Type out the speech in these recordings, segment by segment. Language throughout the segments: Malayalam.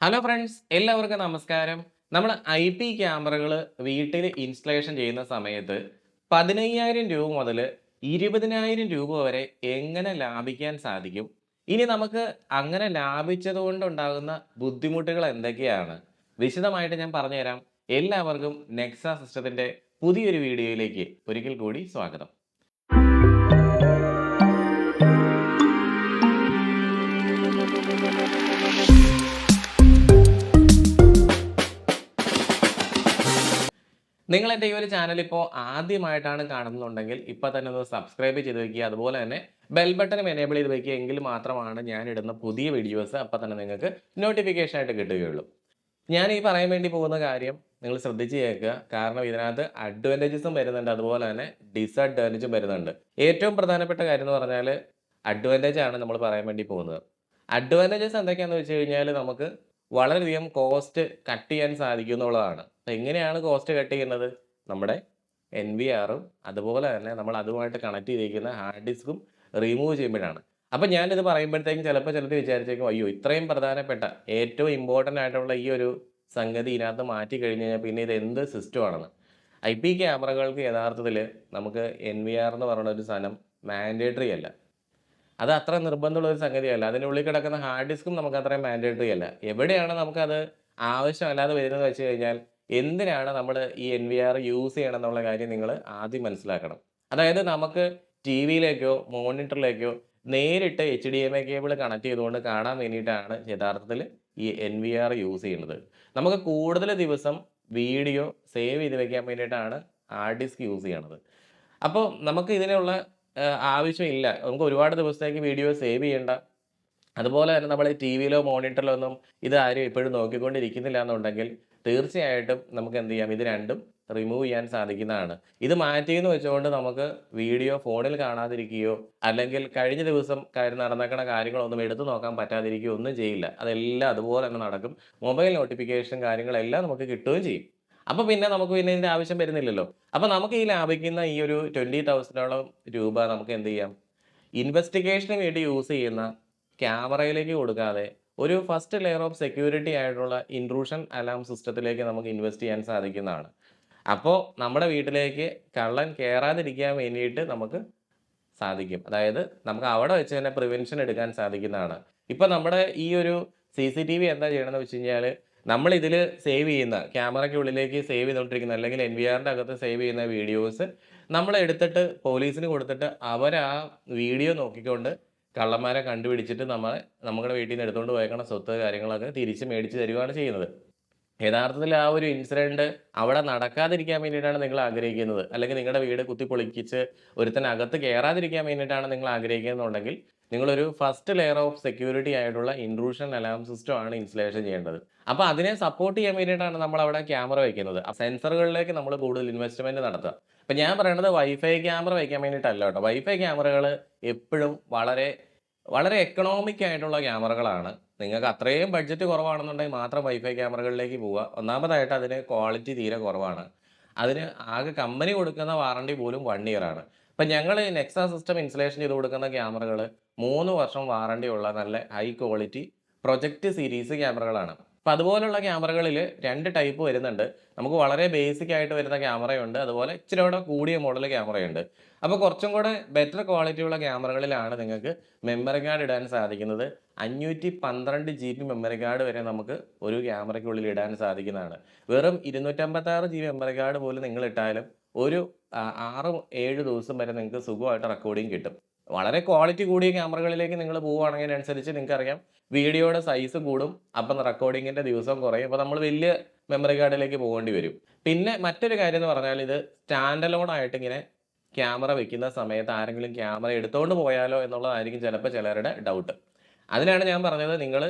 ഹലോ ഫ്രണ്ട്സ്, എല്ലാവർക്കും നമസ്കാരം. നമ്മൾ IP ക്യാമറകൾ വീട്ടിൽ ഇൻസ്റ്റലേഷൻ ചെയ്യുന്ന സമയത്ത് 15,000 രൂപ മുതൽ 20,000 രൂപ വരെ എങ്ങനെ ലാഭിക്കാൻ സാധിക്കും? ഇനി നമുക്ക് അങ്ങനെ ലാഭിച്ചത് കൊണ്ടുണ്ടാകുന്ന ബുദ്ധിമുട്ടുകൾ എന്തൊക്കെയാണ്? വിശദമായിട്ട് ഞാൻ പറഞ്ഞുതരാം. എല്ലാവർക്കും നെക്സ സിസ്റ്റത്തിന്റെ പുതിയൊരു വീഡിയോയിലേക്ക് ഒരിക്കൽ കൂടി സ്വാഗതം. നിങ്ങൾ എൻ്റെ ഈ ഒരു ചാനൽ ഇപ്പോൾ ആദ്യമായിട്ടാണ് കാണുന്നുണ്ടെങ്കിൽ ഇപ്പോൾ തന്നെ ഒന്ന് സബ്സ്ക്രൈബ് ചെയ്ത് വെക്കുക. അതുപോലെ തന്നെ ബെൽ ബട്ടൺ എനേബിൾ ചെയ്ത് വെക്കുക. എങ്കിൽ മാത്രമാണ് ഞാൻ ഇടുന്ന പുതിയ വീഡിയോസ് അപ്പോൾ തന്നെ നിങ്ങൾക്ക് നോട്ടിഫിക്കേഷൻ ആയിട്ട് കിട്ടുകയുള്ളൂ. ഞാൻ ഈ പറയാൻ വേണ്ടി പോകുന്ന കാര്യം നിങ്ങൾ ശ്രദ്ധിച്ച് കേൾക്കുക. കാരണം ഇതിനകത്ത് അഡ്വാൻറ്റേജസും വരുന്നുണ്ട്, അതുപോലെ തന്നെ ഡിസഡ്വാൻറ്റേജും വരുന്നുണ്ട്. ഏറ്റവും പ്രധാനപ്പെട്ട കാര്യം എന്ന് പറഞ്ഞാൽ അഡ്വാൻറ്റേജ് ആണ് നമ്മൾ പറയാൻ വേണ്ടി പോകുന്നത്. അഡ്വാൻറ്റേജസ് എന്തൊക്കെയാണെന്ന് വെച്ച് കഴിഞ്ഞാൽ നമുക്ക് വളരെയധികം കോസ്റ്റ് കട്ട് ചെയ്യാൻ സാധിക്കും എന്നുള്ളതാണ്. അപ്പോൾ എങ്ങനെയാണ് കോസ്റ്റ് കട്ട് ചെയ്യുന്നത്? നമ്മുടെ NVR-ഉം അതുപോലെ തന്നെ നമ്മൾ അതുമായിട്ട് കണക്ട് ചെയ്തിരിക്കുന്ന ഹാർഡ് ഡിസ്കും റിമൂവ് ചെയ്യുമ്പോഴാണ്. അപ്പം ഞാനിത് പറയുമ്പോഴത്തേക്കും ചിലപ്പോൾ ചിലർ വിചാരിച്ചേക്കും, അയ്യോ ഇത്രയും പ്രധാനപ്പെട്ട ഏറ്റവും ഇമ്പോർട്ടൻ്റ് ആയിട്ടുള്ള ഈ ഒരു സംഗതി ഇതിനകത്ത് മാറ്റി കഴിഞ്ഞ് കഴിഞ്ഞാൽ പിന്നെ ഇത് എന്ത് സിസ്റ്റമാണെന്ന്. IP ക്യാമറകൾക്ക് യഥാർത്ഥത്തിൽ നമുക്ക് NVR എന്ന് പറയുന്ന ഒരു സാധനം മാൻഡേറ്ററി അല്ല. അത് അത്ര നിർബന്ധമുള്ള ഒരു സംഗതിയല്ല. അതിനുള്ളിൽ കിടക്കുന്ന ഹാർഡ് ഡിസ്കും നമുക്ക് അത്രയും മാൻഡേറ്ററി അല്ല. എവിടെയാണ് നമുക്കത് ആവശ്യമല്ലാതെ വരുന്നതെന്ന് വെച്ച് കഴിഞ്ഞാൽ എന്തിനാണ് നമ്മൾ ഈ NVR യൂസ് ചെയ്യണം എന്നുള്ള കാര്യം നിങ്ങൾ ആദ്യം മനസ്സിലാക്കണം. അതായത് നമുക്ക് ടിവിയിലേക്കോ മോണിറ്ററിലേക്കോ നേരിട്ട് HDMI കേബിൾ കണക്ട് ചെയ്തുകൊണ്ട് കാണാൻ വേണ്ടിയിട്ടാണ് യഥാർത്ഥത്തിൽ ഈ NVR യൂസ് ചെയ്യുന്നത്. നമുക്ക് കൂടുതൽ ദിവസം വീഡിയോ സേവ് ചെയ്ത് വെക്കാൻ വേണ്ടിയിട്ടാണ് ഹാർഡ് ഡിസ്ക് യൂസ് ചെയ്യണത്. അപ്പോൾ നമുക്ക് ഇതിനുള്ള ആവശ്യമില്ല. നമുക്ക് ഒരുപാട് ദിവസത്തേക്ക് വീഡിയോ സേവ് ചെയ്യേണ്ട. അതുപോലെ തന്നെ നമ്മൾ ടിവിയിലോ മോണിറ്ററിലോ ഒന്നും ഇത് ആരും എപ്പോഴും നോക്കിക്കൊണ്ടിരിക്കുന്നില്ല എന്നുണ്ടെങ്കിൽ തീർച്ചയായിട്ടും നമുക്ക് എന്ത് ചെയ്യാം, ഇത് രണ്ടും റിമൂവ് ചെയ്യാൻ സാധിക്കുന്നതാണ്. ഇത് മാറ്റിയെന്ന് വെച്ചുകൊണ്ട് നമുക്ക് വീഡിയോ ഫോണിൽ കാണാതിരിക്കുകയോ അല്ലെങ്കിൽ കഴിഞ്ഞ ദിവസം നടന്നേക്കണ കാര്യങ്ങളൊന്നും എടുത്തു നോക്കാൻ പറ്റാതിരിക്കുകയോ ഒന്നും ചെയ്യില്ല. അതെല്ലാം അതുപോലെ തന്നെ നടക്കും. മൊബൈൽ നോട്ടിഫിക്കേഷൻ കാര്യങ്ങളെല്ലാം നമുക്ക് കിട്ടുകയും ചെയ്യും. അപ്പോൾ പിന്നെ നമുക്ക് പിന്നെ ഇതിൻ്റെ ആവശ്യം വരുന്നില്ലല്ലോ. അപ്പോൾ നമുക്ക് ഈ ലാഭിക്കുന്ന ഈ ഒരു 20,000ഓളം രൂപ നമുക്ക് എന്ത് ചെയ്യാം, ഇൻവെസ്റ്റിഗേഷന് വേണ്ടി യൂസ് ചെയ്യുന്ന ക്യാമറയിലേക്ക് കൊടുക്കാതെ ഒരു ഫസ്റ്റ് ലെയർ ഓഫ് സെക്യൂരിറ്റി ആയിട്ടുള്ള ഇൻട്രൂഷൻ അലാം സിസ്റ്റത്തിലേക്ക് നമുക്ക് ഇൻവെസ്റ്റ് ചെയ്യാൻ സാധിക്കുന്നതാണ്. അപ്പോൾ നമ്മുടെ വീട്ടിലേക്ക് കള്ളൻ കയറാതിരിക്കാൻ വേണ്ടിയിട്ട് നമുക്ക് സാധിക്കും. അതായത് നമുക്ക് അവിടെ വെച്ച് തന്നെ പ്രിവെൻഷൻ എടുക്കാൻ സാധിക്കുന്നതാണ്. ഇപ്പം നമ്മുടെ ഈ ഒരു CCTV എന്താ ചെയ്യണമെന്ന് വെച്ച് കഴിഞ്ഞാൽ നമ്മൾ ഇതിൽ സേവ് ചെയ്യുന്ന ക്യാമറയ്ക്കുള്ളിലേക്ക് സേവ് ചെയ്തുകൊണ്ടിരിക്കുന്ന അല്ലെങ്കിൽ NVR-ൻ്റെ അകത്ത് സേവ് ചെയ്യുന്ന വീഡിയോസ് നമ്മൾ എടുത്തിട്ട് പോലീസിന് കൊടുത്തിട്ട് അവർ ആ വീഡിയോ നോക്കിക്കൊണ്ട് കള്ളന്മാരെ കണ്ടുപിടിച്ചിട്ട് നമ്മുടെ വീട്ടിൽ നിന്ന് എടുത്തുകൊണ്ട് പോയേക്കണ സ്വത്ത് കാര്യങ്ങളൊക്കെ തിരിച്ച് മേടിച്ച് തരികയാണ് ചെയ്യുന്നത്. യഥാർത്ഥത്തിൽ ആ ഒരു ഇൻസിഡന്റ് അവിടെ നടക്കാതിരിക്കാൻ വേണ്ടിയിട്ടാണ് നിങ്ങൾ ആഗ്രഹിക്കുന്നത്, അല്ലെങ്കിൽ നിങ്ങളുടെ വീട് കുത്തിപ്പൊളിക്കിച്ച് ഒരുത്തൻ അകത്ത് കയറാതിരിക്കാൻ വേണ്ടിയിട്ടാണ് നിങ്ങൾ ആഗ്രഹിക്കുന്നുണ്ടെങ്കിൽ നിങ്ങളൊരു ഫസ്റ്റ് ലെയർ ഓഫ് സെക്യൂരിറ്റി ആയിട്ടുള്ള ഇൻട്രൂഷൻ അലാം സിസ്റ്റം ആണ് ഇൻസ്റ്റലേഷൻ ചെയ്യേണ്ടത്. അപ്പോൾ അതിനെ സപ്പോർട്ട് ചെയ്യാൻ വേണ്ടിയിട്ടാണ് നമ്മൾ അവിടെ ക്യാമറ വയ്ക്കുന്നത്. സെൻസറുകളിലേക്ക് നമ്മൾ കൂടുതൽ ഇൻവെസ്റ്റ്മെന്റ് നടത്തുക. അപ്പം ഞാൻ പറയുന്നത് വൈഫൈ ക്യാമറ വയ്ക്കാൻ വേണ്ടിയിട്ടല്ല കേട്ടോ. വൈഫൈ ക്യാമറകൾ എപ്പോഴും വളരെ വളരെ എക്കണോമിക് ആയിട്ടുള്ള ക്യാമറകളാണ്. നിങ്ങൾക്ക് അത്രയും ബഡ്ജറ്റ് കുറവാണെന്നുണ്ടെങ്കിൽ മാത്രം വൈഫൈ ക്യാമറകളിലേക്ക് പോവുക. ഒന്നാമതായിട്ട് അതിന് ക്വാളിറ്റി തീരെ കുറവാണ്. അതിന് ആകെ കമ്പനി കൊടുക്കുന്ന വാറണ്ടി പോലും 1 ഇയർ ആണ്. ഇപ്പം ഞങ്ങൾ നെക്സ സിസ്റ്റം ഇൻസ്റ്റലേഷൻ ചെയ്ത് കൊടുക്കുന്ന ക്യാമറകൾ 3 വർഷം വാറണ്ടി ഉള്ള നല്ല ഹൈ ക്വാളിറ്റി പ്രൊജക്റ്റ് സീരീസ് ക്യാമറകളാണ്. അപ്പം അതുപോലുള്ള ക്യാമറകളിൽ 2 ടൈപ്പ് വരുന്നുണ്ട്. നമുക്ക് വളരെ ബേസിക് ആയിട്ട് വരുന്ന ക്യാമറയുണ്ട്, അതുപോലെ ഇച്ചിരി കൂടെ കൂടിയ മോഡൽ ക്യാമറയുണ്ട്. അപ്പോൾ കുറച്ചും കൂടെ ബെറ്റർ ക്വാളിറ്റിയുള്ള ക്യാമറകളിലാണ് നിങ്ങൾക്ക് മെമ്മറി കാർഡ് ഇടാൻ സാധിക്കുന്നത്. 512 GB മെമ്മറി കാർഡ് വരെ നമുക്ക് ഒരു ക്യാമറയ്ക്കുള്ളിൽ ഇടാൻ സാധിക്കുന്നതാണ്. വെറും 256 GB മെമ്മറി കാർഡ് പോലും നിങ്ങൾ ഇട്ടാലും ഒരു 6-7 ദിവസം വരെ നിങ്ങൾക്ക് സുഖമായിട്ട് റെക്കോർഡിങ് കിട്ടും. വളരെ ക്വാളിറ്റി കൂടിയ ക്യാമറകളിലേക്ക് നിങ്ങൾ പോവുകയാണെങ്കിൽ അതിനനുസരിച്ച് നിങ്ങൾക്കറിയാം വീഡിയോയുടെ സൈസ് കൂടും, അപ്പം റെക്കോർഡിങ്ങിൻ്റെ ദിവസം കുറയും. അപ്പോൾ നമ്മൾ വലിയ മെമ്മറി കാർഡിലേക്ക് പോകേണ്ടി വരും. പിന്നെ മറ്റൊരു കാര്യം എന്ന് പറഞ്ഞാൽ ഇത് സ്റ്റാൻഡ് അലോൺ ആയിട്ട് ഇങ്ങനെ ക്യാമറ വെക്കുന്ന സമയത്ത് ആരെങ്കിലും ക്യാമറ എടുത്തുകൊണ്ട് പോയാലോ എന്നുള്ളതായിരിക്കും ചിലപ്പോൾ ചിലരുടെ ഡൗട്ട്. അതിനാണ് ഞാൻ പറഞ്ഞത്, നിങ്ങൾ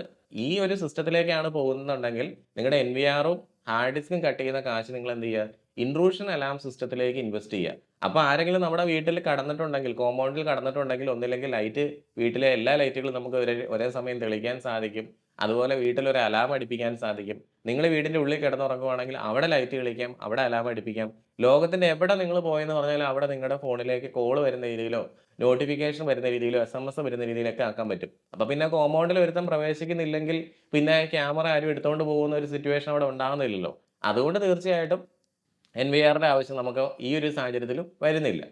ഈ ഒരു സിസ്റ്റത്തിലേക്കാണ് പോകുന്നുണ്ടെങ്കിൽ നിങ്ങളുടെ NVR-ഉം ഹാർഡ് ഡിസ്കും കട്ട് ചെയ്യുന്ന കാശ് നിങ്ങൾ എന്ത് ചെയ്യുക, ഇൻട്രൂഷൻ അലാം സിസ്റ്റത്തിലേക്ക് ഇൻവെസ്റ്റ് ചെയ്യുക. അപ്പോൾ ആരെങ്കിലും നമ്മുടെ വീട്ടിൽ കടന്നിട്ടുണ്ടെങ്കിൽ, കോമ്പൗണ്ടിൽ കടന്നിട്ടുണ്ടെങ്കിൽ ഒന്നില്ലെങ്കിൽ ലൈറ്റ്, വീട്ടിലെ എല്ലാ ലൈറ്റുകളും നമുക്ക് ഒരേ സമയം തെളിയിക്കാൻ സാധിക്കും. അതുപോലെ വീട്ടിലൊരു അലാം അടിപ്പിക്കാൻ സാധിക്കും. നിങ്ങൾ വീടിൻ്റെ ഉള്ളിൽ കിടന്നുറങ്ങുവാണെങ്കിൽ അവിടെ ലൈറ്റ് കളിക്കാം, അവിടെ അലാം അടിപ്പിക്കാം. ലോകത്തിൻ്റെ എവിടെ നിങ്ങൾ പോയെന്ന് പറഞ്ഞാലും അവിടെ നിങ്ങളുടെ ഫോണിലേക്ക് കോൾ വരുന്ന രീതിയിലോ, നോട്ടിഫിക്കേഷൻ വരുന്ന രീതിയിലോ, എസ്എംഎസ് വരുന്ന രീതിയിലൊക്കെ ആക്കാൻ പറ്റും. അപ്പോൾ പിന്നെ കോമ്പൗണ്ടിൽ ഒരുത്തൻ പ്രവേശിക്കുന്നില്ലെങ്കിൽ പിന്നെ ക്യാമറ ആരും എടുത്തുകൊണ്ട് പോകുന്ന ഒരു സിറ്റുവേഷൻ അവിടെ ഉണ്ടാകുന്നില്ലല്ലോ. അതുകൊണ്ട് തീർച്ചയായിട്ടും എൻവിആറിന്റെ ആവശ്യം നമുക്ക് ഈ ഒരു സാഹചര്യത്തിലും വരുന്നില്ല.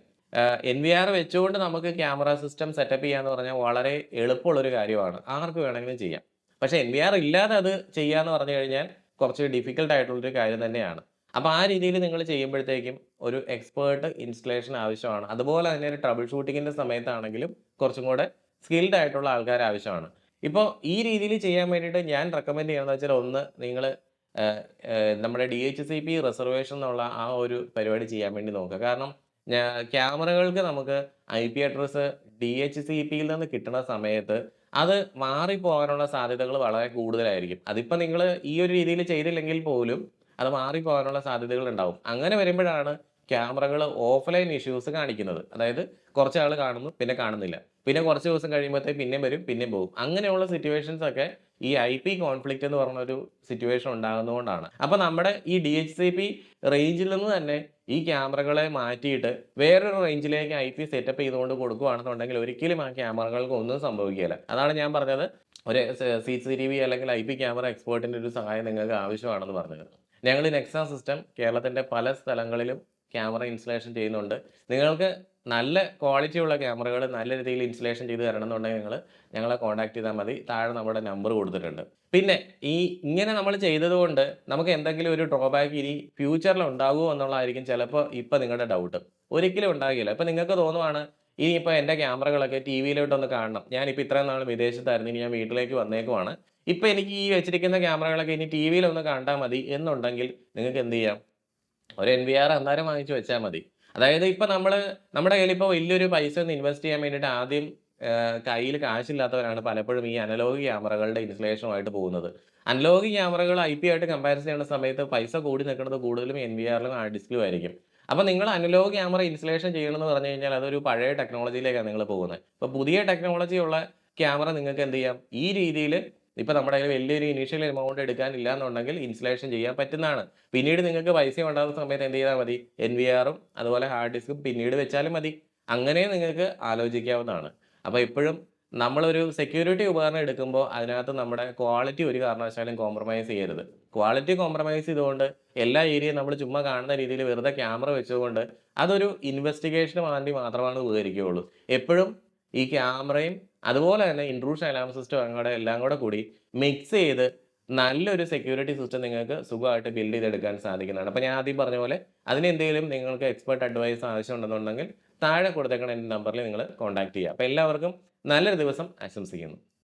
എൻവിആർ വെച്ചുകൊണ്ട് നമുക്ക് ക്യാമറ സിസ്റ്റം സെറ്റപ്പ് ചെയ്യാന്ന് പറഞ്ഞാൽ വളരെ എളുപ്പമുള്ളൊരു കാര്യമാണ്. ആർക്ക് വേണമെങ്കിലും ചെയ്യാം. പക്ഷേ എൻവിആർ ഇല്ലാതെ അത് ചെയ്യാന്ന് പറഞ്ഞു കഴിഞ്ഞാൽ കുറച്ച് ഡിഫിക്കൽട്ട് ആയിട്ടുള്ളൊരു കാര്യം തന്നെയാണ്. അപ്പോൾ ആ രീതിയിൽ നിങ്ങൾ ചെയ്യുമ്പോഴത്തേക്കും ഒരു എക്സ്പേർട്ട് ഇൻസ്റ്റലേഷൻ ആവശ്യമാണ്. അതുപോലെ തന്നെ ഒരു ട്രബിൾ ഷൂട്ടിങ്ങിന്റെ സമയത്താണെങ്കിലും കുറച്ചും കൂടെ സ്കിൽഡ് ആയിട്ടുള്ള ആൾക്കാർ ആവശ്യമാണ്. ഇപ്പോൾ ഈ രീതിയിൽ ചെയ്യാൻ വേണ്ടിയിട്ട് ഞാൻ റെക്കമെൻഡ് ചെയ്യുന്നത് വെച്ചാൽ ഒന്ന് നിങ്ങൾ നമ്മുടെ DHCP റിസർവേഷൻ എന്നുള്ള ആ ഒരു പരിപാടി ചെയ്യാൻ വേണ്ടി നോക്കുക. കാരണം ക്യാമറകൾക്ക് നമുക്ക് ഐപി അഡ്രസ്സ് DHCPയിൽ നിന്ന് കിട്ടുന്ന സമയത്ത് അത് മാറിപ്പോകാനുള്ള സാധ്യതകൾ വളരെ കൂടുതലായിരിക്കും. അതിപ്പോൾ നിങ്ങൾ ഈ ഒരു രീതിയിൽ ചെയ്തില്ലെങ്കിൽ പോലും അത് മാറിപ്പോകാനുള്ള സാധ്യതകൾ ഉണ്ടാവും. അങ്ങനെ വരുമ്പോഴാണ് ക്യാമറകൾ ഓഫ്‌ലൈൻ ഇഷ്യൂസ് കാണിക്കുന്നത്. അതായത് കുറച്ച് നാൾ കാണുന്നു, പിന്നെ കാണുന്നില്ല. പിന്നെ കുറച്ച് ദിവസം കഴിയുമ്പോഴത്തേക്ക് പിന്നെയും വരും, പിന്നെയും പോകും. അങ്ങനെയുള്ള സിറ്റുവേഷൻസ് ഒക്കെ ഈ ഐപി കോൺഫ്ലിക്റ്റ് എന്ന് പറഞ്ഞൊരു സിറ്റുവേഷൻ ഉണ്ടാകുന്നതുകൊണ്ടാണ്. അപ്പോൾ നമ്മുടെ ഈ DHCP റേഞ്ചിൽ നിന്ന് തന്നെ ഈ ക്യാമറകളെ മാറ്റിയിട്ട് വേറൊരു റേഞ്ചിലേക്ക് ഐപി സെറ്റപ്പ് ചെയ്തുകൊണ്ട് കൊടുക്കുകയാണെന്നുണ്ടെങ്കിൽ ഒരിക്കലും ആ ക്യാമറകൾക്ക് ഒന്നും സംഭവിക്കുകയില്ല. അതാണ് ഞാൻ പറഞ്ഞത് ഒരു CCTV അല്ലെങ്കിൽ ഐപി ക്യാമറ എക്സ്പേർട്ടിന്റെ ഒരു സഹായം നിങ്ങൾക്ക് ആവശ്യമാണെന്ന് പറഞ്ഞത്. ഞങ്ങൾ നെക്സ സിസ്റ്റം കേരളത്തിന്റെ പല സ്ഥലങ്ങളിലും ക്യാമറ ഇൻസ്റ്റലേഷൻ ചെയ്യുന്നുണ്ട്. നിങ്ങൾക്ക് നല്ല ക്വാളിറ്റി ഉള്ള ക്യാമറകൾ നല്ല രീതിയിൽ ഇൻസ്റ്റലേഷൻ ചെയ്ത് തരണമെന്നുണ്ടെങ്കിൽ ഞങ്ങളെ കോൺടാക്ട് ചെയ്താൽ മതി. താഴെ നമ്മുടെ നമ്പർ കൊടുത്തിട്ടുണ്ട്. പിന്നെ ഇങ്ങനെ നമ്മൾ ചെയ്തതുകൊണ്ട് നമുക്ക് എന്തെങ്കിലും ഒരു ഡ്രോബാക്ക് ഇനി ഫ്യൂച്ചറിൽ ഉണ്ടാകുമോ എന്നുള്ളതായിരിക്കും ചിലപ്പോൾ ഇപ്പം നിങ്ങളുടെ ഡൗട്ട്. ഒരിക്കലും ഉണ്ടാകില്ല. ഇപ്പം നിങ്ങൾക്ക് തോന്നുവാണ് ഇനിയിപ്പോൾ എൻ്റെ ക്യാമറകളൊക്കെ ടിവിയിലോട്ടൊന്ന് കാണണം. ഞാനിപ്പോൾ ഇത്രയും നാൾ വിദേശത്തായിരുന്നു. ഇനി ഞാൻ വീട്ടിലേക്ക് വന്നേക്കുവാണ്. ഇപ്പം എനിക്ക് ഈ വെച്ചിരിക്കുന്ന ക്യാമറകളൊക്കെ ഇനി ടിവിയിലൊന്ന് കണ്ടാൽ മതി എന്നുണ്ടെങ്കിൽ നിങ്ങൾക്ക് എന്ത് ചെയ്യാം? ഒരു എൻവിആർ അന്നേരം വാങ്ങിച്ച് വെച്ചാൽ മതി. അതായത് ഇപ്പം നമ്മുടെ കയ്യിലിപ്പോൾ വലിയൊരു പൈസ ഒന്ന് ഇൻവെസ്റ്റ് ചെയ്യാൻ വേണ്ടിയിട്ട് ആദ്യം കയ്യിൽ കാശില്ലാത്തവരാണ് പലപ്പോഴും ഈ അനലോഗ് ക്യാമറകളുടെ ഇൻസ്റ്റലേഷനുമായിട്ട് പോകുന്നത്. അനലോഗ് ക്യാമറകൾ ഐപി ആയിട്ട് കമ്പാരിസൺ ചെയ്യുന്ന സമയത്ത് പൈസ കൂടി നിൽക്കുന്നത് കൂടുതലും എൻവിആറിലും ഹാർഡ് ഡിസ്കിലും ആയിരിക്കും. അപ്പോൾ നിങ്ങൾ അനലോഗ് ക്യാമറ ഇൻസ്റ്റലേഷൻ ചെയ്യണമെന്ന് പറഞ്ഞു കഴിഞ്ഞാൽ അതൊരു പഴയ ടെക്നോളജിയിലേക്കാണ് നിങ്ങൾ പോകുന്നത്. ഇപ്പോൾ പുതിയ ടെക്നോളജി ഉള്ള ക്യാമറ നിങ്ങൾക്ക് എന്ത് ചെയ്യാം? ഈ രീതിയിൽ ഇപ്പൊ നമ്മുടെ കയ്യിൽ വലിയൊരു ഇനീഷ്യൽ എമൗണ്ട് എടുക്കാനില്ല എന്നുണ്ടെങ്കിൽ ഇൻസ്റ്റലേഷൻ ചെയ്യാൻ പറ്റുന്നതാണ്. പിന്നീട് നിങ്ങൾക്ക് പൈസ ഉണ്ടാകുന്ന സമയത്ത് എന്ത് ചെയ്താൽ മതി? എൻവിആറും അതുപോലെ ഹാർഡ് ഡിസ്കും പിന്നീട് വെച്ചാലും മതി. അങ്ങനെ നിങ്ങൾക്ക് ആലോചിക്കാവുന്നതാണ്. അപ്പോൾ എപ്പോഴും നമ്മളൊരു സെക്യൂരിറ്റി ഉപകരണം എടുക്കുമ്പോൾ അതിനകത്ത് നമ്മുടെ ക്വാളിറ്റി ഒരു കാരണവശാലും കോംപ്രമൈസ് ചെയ്യരുത്. ക്വാളിറ്റി കോംപ്രമൈസ് ചെയ്തുകൊണ്ട് എല്ലാ ഏരിയയും നമ്മൾ ചുമ്മാ കാണുന്ന രീതിയിൽ വെറുതെ ക്യാമറ വെച്ചുകൊണ്ട് അതൊരു ഇൻവെസ്റ്റിഗേഷന് വേണ്ടി മാത്രമാണ് ഉപകരിക്കുകയുള്ളൂ. എപ്പോഴും ഈ ക്യാമറയും അതുപോലെ തന്നെ ഇൻട്രൂഷൻ അലാം സിസ്റ്റം അങ്ങോട്ട് എല്ലാം കൂടെ കൂടി മിക്സ് ചെയ്ത് നല്ലൊരു സെക്യൂരിറ്റി സിസ്റ്റം നിങ്ങൾക്ക് സുഖമായിട്ട് ബിൽഡ് ചെയ്തെടുക്കാൻ സാധിക്കുന്നതാണ്. അപ്പോൾ ഞാൻ ആദ്യം പറഞ്ഞ പോലെ അതിനെന്തെങ്കിലും നിങ്ങൾക്ക് എക്സ്പെർട്ട് അഡ്വൈസ് ആവശ്യമുണ്ടെന്നുണ്ടെങ്കിൽ താഴെ കൊടുത്തേക്കുന്ന എൻ്റെ നമ്പറിൽ നിങ്ങൾ കോൺടാക്ട് ചെയ്യുക. അപ്പോൾ എല്ലാവർക്കും നല്ലൊരു ദിവസം ആശംസിക്കുന്നു.